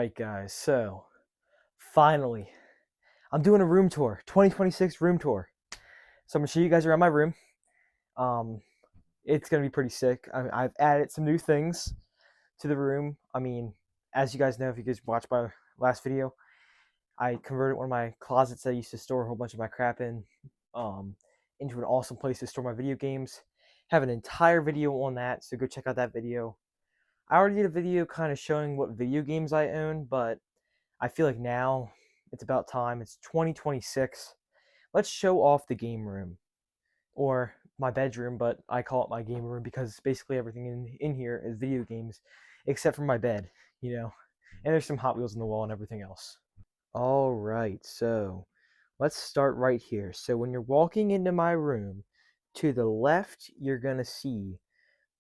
Alright guys, so finally, I'm doing a room tour, 2026 room tour. So I'm going to show you guys around my room. Um, it's going to be pretty sick. I've added some new things to the room. As you guys know, if you guys watched my last video, I converted one of my closets that I used to store a whole bunch of my crap in um, into an awesome place to store my video games. Have an entire video on that, so go check out that video. I already did a video kind of showing what video games I own, but I feel like now it's about time. It's 2026. Let's show off the game room or my bedroom, but I call it my game room because basically everything in here is video games except for my bed, and there's some Hot Wheels on the wall and everything else. All right, so let's start right here. So when you're walking into my room, to the left, you're going to see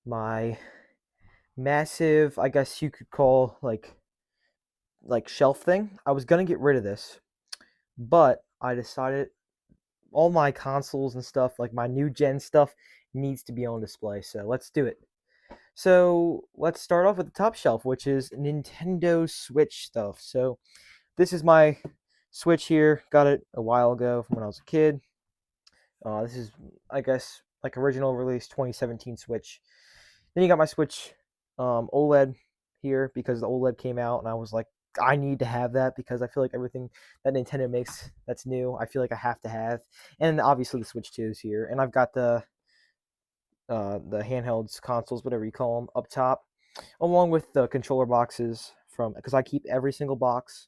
my massive, I guess you could call like shelf thing. I was gonna get rid of this, but I decided all my consoles and stuff, like my new gen stuff, needs to be on display. So let's do it. So let's start off with the top shelf, which is Nintendo Switch stuff. So this is my Switch here. Got it a while ago from when I was a kid. This is, I guess, like original release 2017 Switch. Then you got my Switch OLED here because the OLED came out, and I was like, I need to have that because I feel like everything that Nintendo makes that's new, I feel like I have to have. And obviously the Switch 2 is here, and I've got the handhelds, consoles, whatever you call them, up top, along with the controller boxes from because I keep every single box.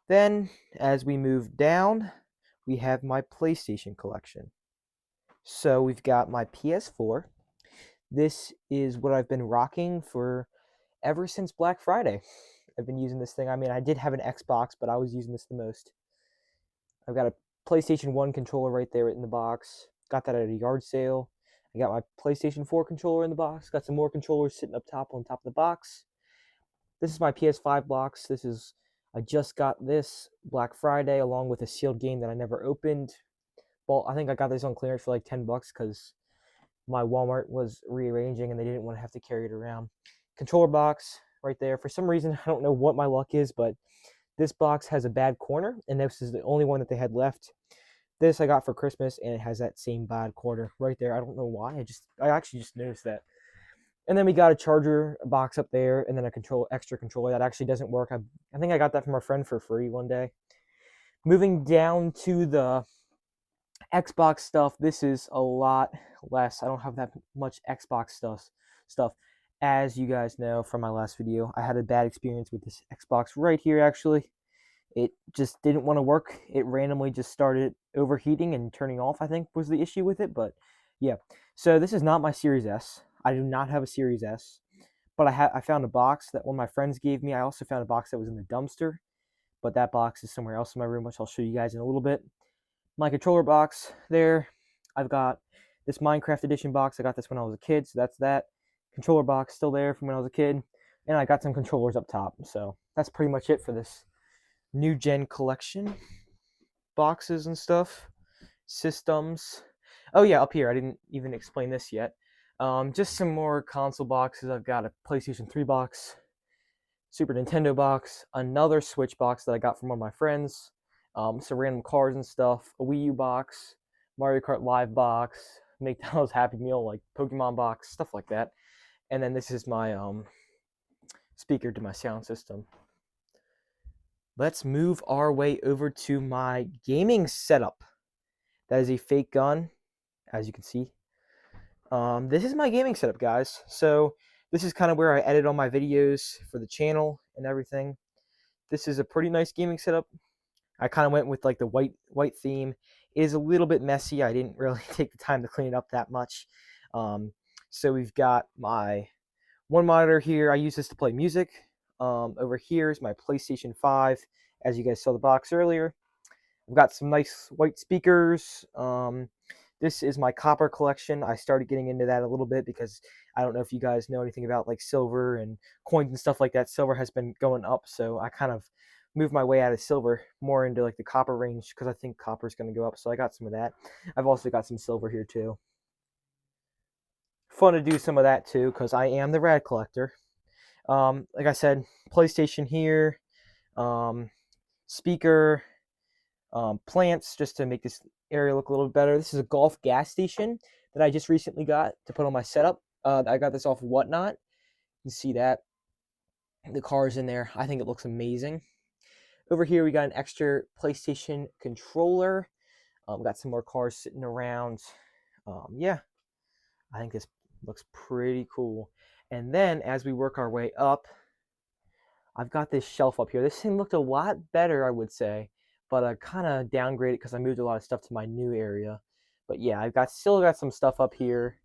Then as we move down, we have my PlayStation collection. So we've got my PS4. This is what I've been rocking for ever since Black Friday. I've been using this thing. I did have an Xbox, but I was using this the most. I've got a PlayStation 1 controller right there in the box. Got that at a yard sale. I got my PlayStation 4 controller in the box. Got some more controllers sitting up top on top of the box. This is my PS5 box. I just got this Black Friday along with a sealed game that I never opened. Well, I think I got this on clearance for like $10 because my Walmart was rearranging and they didn't want to have to carry it around. Controller box right there. For some reason, I don't know what my luck is, but this box has a bad corner, and this is the only one that they had left. This I got for Christmas, and it has that same bad corner right there. I don't know why. I actually just noticed that. And then we got a charger box up there, and then a extra controller that actually doesn't work. I think I got that from a friend for free one day. Moving down to the Xbox stuff, this is a lot less. I don't have that much Xbox stuff. As you guys know from my last video, I had a bad experience with this Xbox right here, actually. It just didn't want to work. It randomly just started overheating and turning off, I think, was the issue with it. But yeah, so this is not my Series S. I do not have a Series S. But I found a box that one of my friends gave me. I also found a box that was in the dumpster. But that box is somewhere else in my room, which I'll show you guys in a little bit. My controller box there. I've got this Minecraft edition box. I got this when I was a kid, so that's that. Controller box still there from when I was a kid. And I got some controllers up top. So that's pretty much it for this new gen collection. Boxes and stuff. Systems. Oh yeah, up here, I didn't even explain this yet. Just some more console boxes. I've got a PlayStation 3 box, Super Nintendo box, another Switch box that I got from one of my friends, some random cars and stuff, a Wii U box, Mario Kart Live box, McDonald's Happy Meal, like Pokemon box, stuff like that. And then this is my speaker to my sound system. Let's move our way over to my gaming setup. That is a fake gun, as you can see. This is my gaming setup, guys. So this is kind of where I edit all my videos for the channel and everything. This is a pretty nice gaming setup. I kind of went with like the white theme. It is a little bit messy. I didn't really take the time to clean it up that much. So we've got my one monitor here. I use this to play music. Over here is my PlayStation 5. As you guys saw the box earlier. I've got some nice white speakers. This is my copper collection. I started getting into that a little bit because I don't know if you guys know anything about like silver and coins and stuff like that. Silver has been going up, so I kind of moved my way out of silver more into like the copper range because I think copper is going to go up. So I got some of that. I've also got some silver here too. Fun to do some of that too because I am the rad collector. Like I said, PlayStation here, um, speaker, plants just to make this area look a little better. This is a golf gas station that I just recently got to put on my setup. I got this off Whatnot. You can see that the car's in there. I think it looks amazing. Over here, we got an extra PlayStation controller. Got some more cars sitting around. Yeah, I think this looks pretty cool. And then as we work our way up, I've got this shelf up here. This thing looked a lot better, I would say, but I kind of downgraded because I moved a lot of stuff to my new area. But yeah, still got some stuff up here,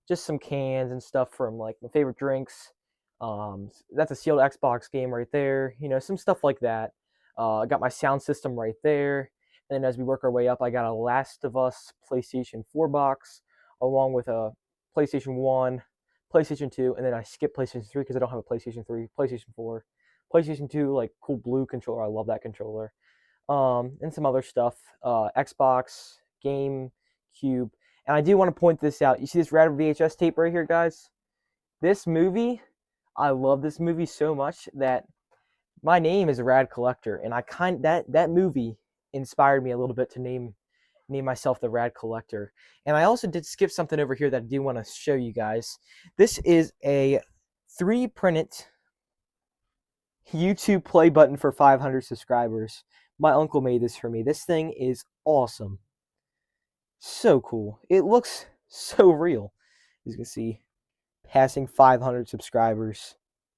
just some cans and stuff from like my favorite drinks. That's a sealed Xbox game right there. Some stuff like that. I got my sound system right there. And then as we work our way up, I got a Last of Us PlayStation 4 box, along with a PlayStation 1, PlayStation 2, and then I skipped PlayStation 3 because I don't have a PlayStation 3, PlayStation 4, PlayStation 2, like cool blue controller. I love that controller. And some other stuff. Xbox, GameCube. And I do want to point this out. You see this rad VHS tape right here, guys? This movie, I love this movie so much that my name is a Rad Collector, and that movie inspired me a little bit to name myself the Rad Collector. And I also did skip something over here that I do want to show you guys. This is a 3D printed YouTube play button for 500 subscribers. My uncle made this for me. This thing is awesome. So cool. It looks so real. As you can see, passing 500 subscribers.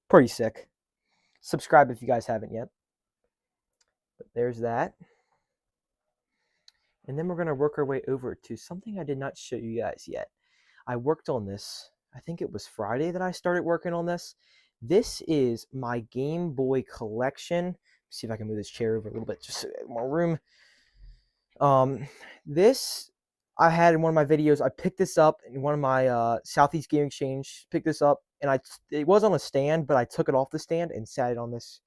Pretty sick. Subscribe if you guys haven't yet. But there's that. And then we're going to work our way over to something I did not show you guys yet. I worked on this. I think it was Friday that I started working on this. This is my Game Boy collection. Let's see if I can move this chair over a little bit just so more room. This I had in one of my videos. I picked this up in one of my Southeast Game Exchange. Picked this up, and it was on a stand, but I took it off the stand and sat it on this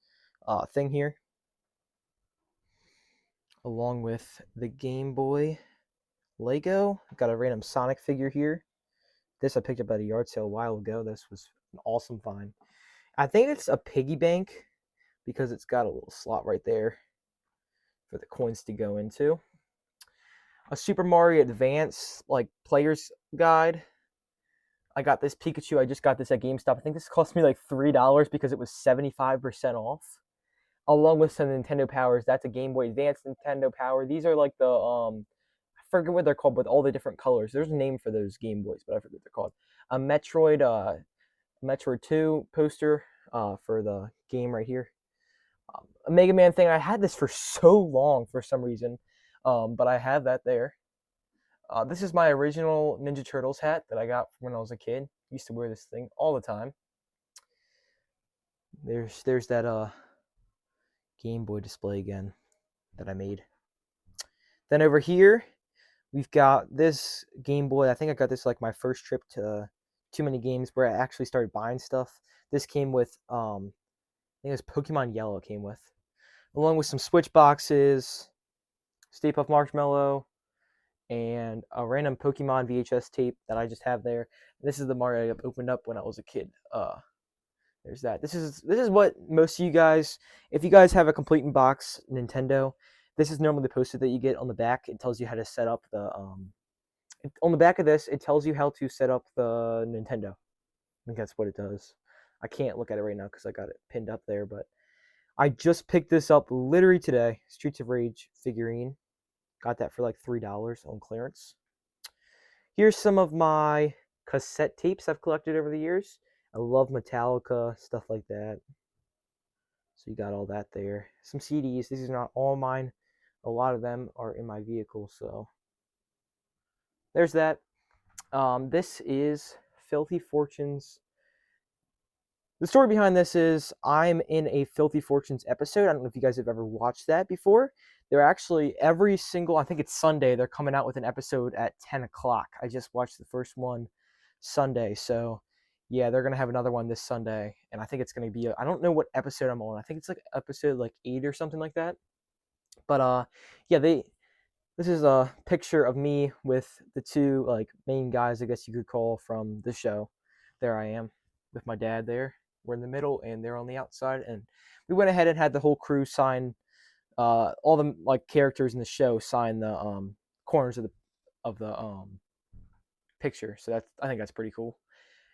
thing here, along with the Game Boy Lego. I've got a random Sonic figure here. This I picked up at a yard sale a while ago. This was an awesome find. I think it's a piggy bank because it's got a little slot right there for the coins to go into. A Super Mario Advance like player's guide. I got this Pikachu. I just got this at GameStop. I think this cost me like $3 because it was 75% off. Along with some Nintendo Powers. That's a Game Boy Advance Nintendo Power. These are like the I forget what they're called with all the different colors. There's a name for those Game Boys, but I forget what they're called. A Metroid 2 poster for the game right here. A Mega Man thing. I had this for so long for some reason, but I have that there. This is my original Ninja Turtles hat that I got when I was a kid. Used to wear this thing all the time. There's that Game Boy display again that I made. Then over here, we've got this Game Boy. I think I got this like my first trip to Too Many Games where I actually started buying stuff. This came with, I think it was Pokemon Yellow came with, along with some Switch boxes, Stay Puft Marshmallow, and a random Pokemon VHS tape that I just have there. And this is the Mario I opened up when I was a kid. There's that. This is what most of you guys, if you guys have a complete in box Nintendo, this is normally the poster that you get on the back. It tells you how to set up the on the back of this. It tells you how to set up the Nintendo. I think that's what it does. I can't look at it right now because I got it pinned up there, but I just picked this up literally today. Streets of Rage figurine. Got that for like $3 on clearance. Here's some of my cassette tapes I've collected over the years. I love Metallica, stuff like that. So you got all that there. Some CDs. These are not all mine. A lot of them are in my vehicle, so there's that. This is Filthy Fortunes. The story behind this is I'm in a Filthy Fortunes episode. I don't know if you guys have ever watched that before. They're actually every single, I think it's Sunday, they're coming out with an episode at 10 o'clock. I just watched the first one Sunday, so yeah, they're going to have another one this Sunday, and I think it's going to be, I don't know what episode I'm on. I think it's like episode like 8 or something like that. But yeah, this is a picture of me with the two like main guys, I guess you could call, from the show. There I am with my dad there. were in the middle and they're on the outside. And we went ahead and had the whole crew sign, all the like characters in the show sign the corners of the picture. So that's, I think that's pretty cool.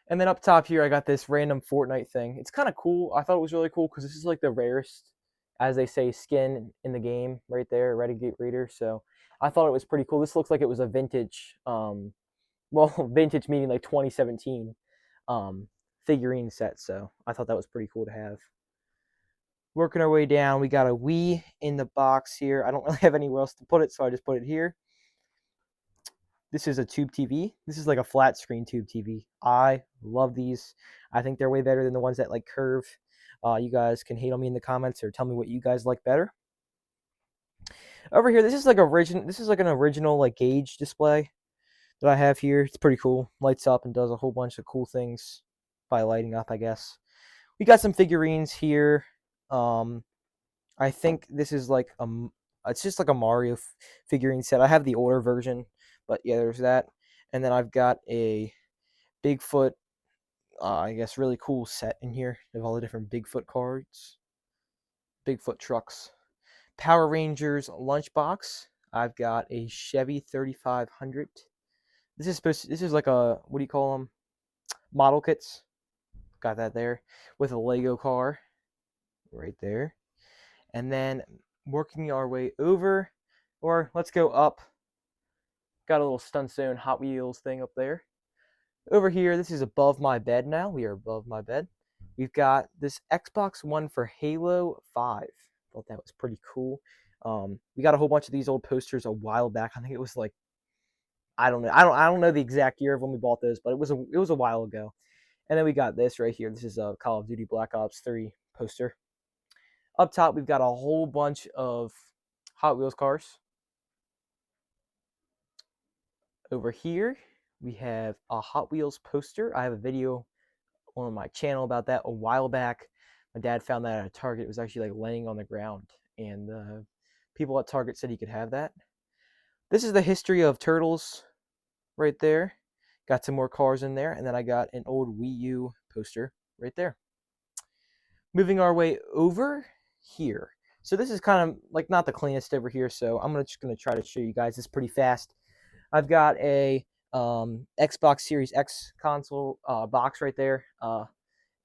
And then up top here, I got this random Fortnite thing. It's kind of cool. I thought it was really cool because this is like the rarest, as they say, skin in the game right there, Renegade Raider. So I thought it was pretty cool. This looks like it was a vintage, well, vintage meaning like 2017 figurine set. So I thought that was pretty cool to have. Working our way down, we got a Wii in the box here. I don't really have anywhere else to put it, so I just put it here. This is a tube TV. This is like a flat screen tube TV. I love these. I think they're way better than the ones that like curve. You guys can hate on me in the comments or tell me what you guys like better. Over here, this is like an original like gauge display that I have here. It's pretty cool. Lights up and does a whole bunch of cool things by lighting up, I guess. We got some figurines here. I think this is like it's just like a Mario figurine set. I have the older version, but yeah, there's that. And then I've got a Bigfoot, I guess, really cool set in here of all the different Bigfoot cards, Bigfoot trucks, Power Rangers lunchbox. I've got a Chevy 3500. This is like a, what do you call them? Model kits. Got that there with a Lego car right there. And then working our way over, or let's go up. Got a little Stunzone Hot Wheels thing up there. Over here, this is above my bed now. We are above my bed. We've got this Xbox One for Halo 5. Thought that was pretty cool. We got a whole bunch of these old posters a while back. I think it was like, I don't know. I don't know the exact year of when we bought those, but it was a while ago. And then we got this right here. This is a Call of Duty Black Ops 3 poster. Up top, we've got a whole bunch of Hot Wheels cars. Over here, we have a Hot Wheels poster. I have a video on my channel about that a while back. My dad found that at a Target. It was actually like laying on the ground, and the people at Target said he could have that. This is the history of Turtles right there. Got some more cars in there, and then I got an old Wii U poster right there. Moving our way over here. So this is kind of like not the cleanest over here, so I'm just going to try to show you guys this pretty fast. I've got a Xbox Series X console box right there,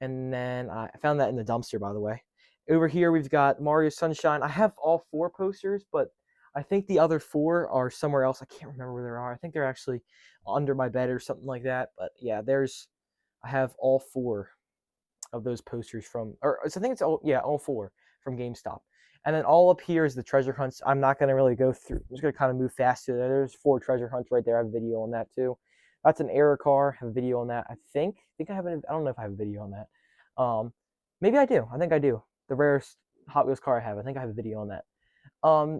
and then I found that in the dumpster, by the way. Over here, we've got Mario Sunshine. I have all 4 posters, but I think the other 4 are somewhere else. I can't remember where they are. I think they're actually under my bed or something like that. But yeah, I have all 4 of those posters from, or I think it's all 4 from GameStop. And then all up here is the treasure hunts. I'm not going to really go through. I'm just going to kind of move fast through there. There's 4 treasure hunts right there. I have a video on that too. That's an error car. I have a video on that. I think I have I don't know if I have a video on that. Maybe I do. I think I do. The rarest Hot Wheels car I have. I think I have a video on that.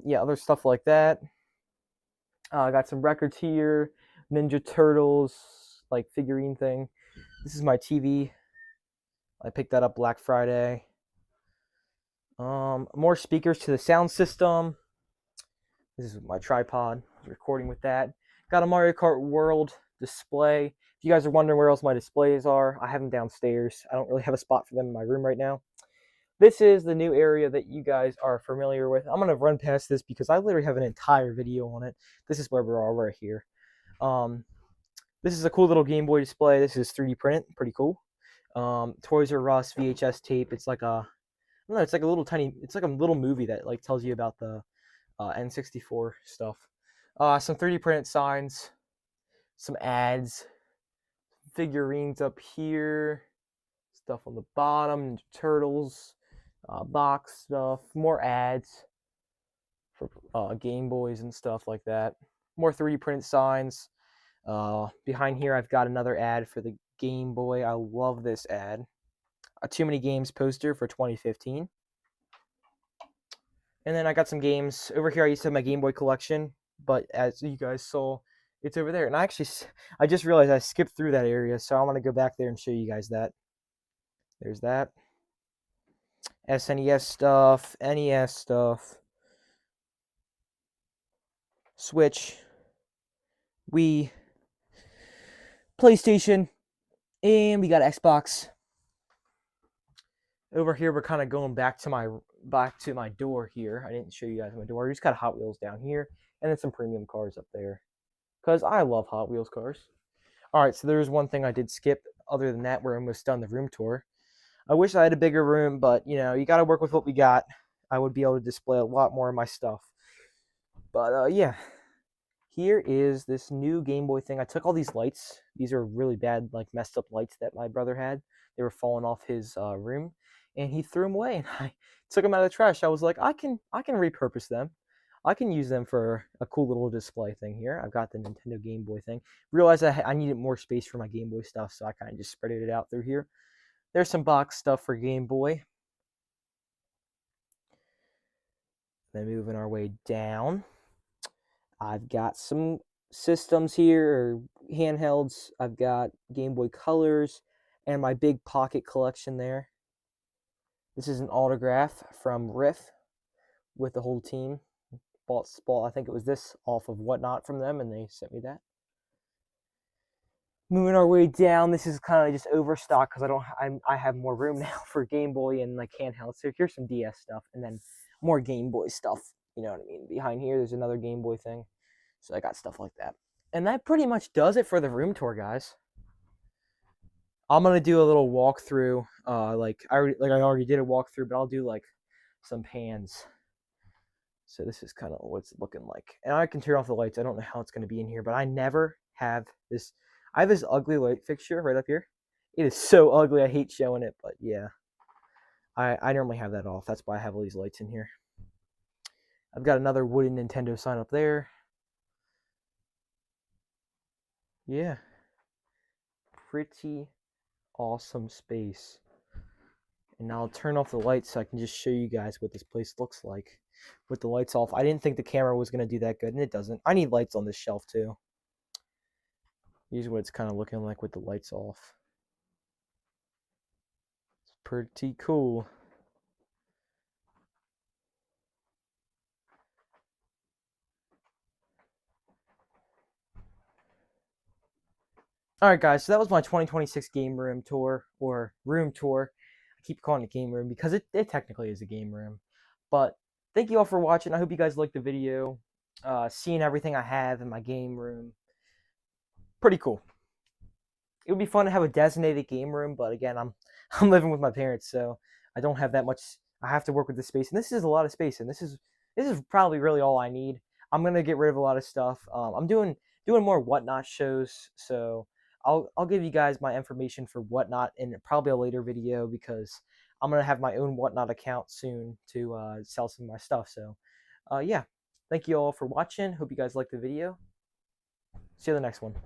Yeah, other stuff like that. I got some records here. Ninja Turtles, like figurine thing. This is my TV. I picked that up Black Friday. More speakers to the sound system. This is my tripod. I'm recording with that. Got a Mario Kart World display. If you guys are wondering where else my displays are, I have them downstairs. I don't really have a spot for them in my room right now. This is the new area that you guys are familiar with. I'm going to run past this because I literally have an entire video on it. This is where we are right here. This is a cool little Game Boy display. This is 3D printed. Pretty cool. Toys R Us VHS tape. It's like a, I don't know, it's like a little tiny, it's like a little movie that like tells you about the N64 stuff. Some 3D printed signs, some ads, figurines up here, stuff on the bottom, Ninja Turtles, box stuff, more ads for Game Boys and stuff like that. More 3D printed signs. Behind here, I've got another ad for the Game Boy. I love this ad. A Too Many Games poster for 2015. And then I got some games. Over here, I used to have my Game Boy collection, but as you guys saw, it's over there. And I just realized I skipped through that area, so I want to go back there and show you guys that. There's that. SNES stuff, NES stuff, Switch, Wii, PlayStation, and we got Xbox. Over here, we're kind of going back to my door here. I didn't show you guys my door. We just got Hot Wheels down here, and then some premium cars up there. Because I love Hot Wheels cars. All right, so there's one thing I did skip. Other than that, we're almost done the room tour. I wish I had a bigger room, but you got to work with what we got. I would be able to display a lot more of my stuff. But yeah, here is this new Game Boy thing. I took all these lights. These are really bad, like messed up lights that my brother had. They were falling off his room, and he threw them away. And I took them out of the trash. I was like, I can repurpose them. I can use them for a cool little display thing here. I've got the Nintendo Game Boy thing. Realized I needed more space for my Game Boy stuff, so I kind of just spread it out through here. There's some box stuff for Game Boy. Then moving our way down, I've got some systems here, or handhelds. I've got Game Boy Colors and my big pocket collection there. This is an autograph from Riff with the whole team. Bought, I think it was this off of Whatnot from them, and they sent me that. Moving our way down, this is kind of just overstock because I have more room now for Game Boy and like handhelds. So here's some DS stuff, and then more Game Boy stuff. You know what I mean? Behind here, there's another Game Boy thing. So I got stuff like that. And that pretty much does it for the room tour, guys. I'm gonna do a little walkthrough. Like I already did a walkthrough, but I'll do like some pans. So this is kind of what it's looking like. And I can turn off the lights. I don't know how it's gonna be in here, but I never have this. I have this ugly light fixture right up here. It is so ugly. I hate showing it, but yeah. I normally have that off. That's why I have all these lights in here. I've got another wooden Nintendo sign up there. Yeah. Pretty awesome space. And now I'll turn off the lights so I can just show you guys what this place looks like with the lights off. I didn't think the camera was going to do that good, and it doesn't. I need lights on this shelf too. Here's what it's kind of looking like with the lights off. It's pretty cool. Alright guys, so that was my 2026 game room tour, or room tour. I keep calling it game room because it technically is a game room. But thank you all for watching. I hope you guys liked the video. Seeing everything I have in my game room. Pretty cool. It would be fun to have a designated game room, but again, I'm living with my parents, so I don't have that much. I have to work with the space, and this is a lot of space, and this is probably really all I need. I'm gonna get rid of a lot of stuff. I'm doing more Whatnot shows, so I'll give you guys my information for Whatnot in probably a later video because I'm gonna have my own Whatnot account soon to sell some of my stuff. So, yeah, thank you all for watching. Hope you guys liked the video. See you in the next one.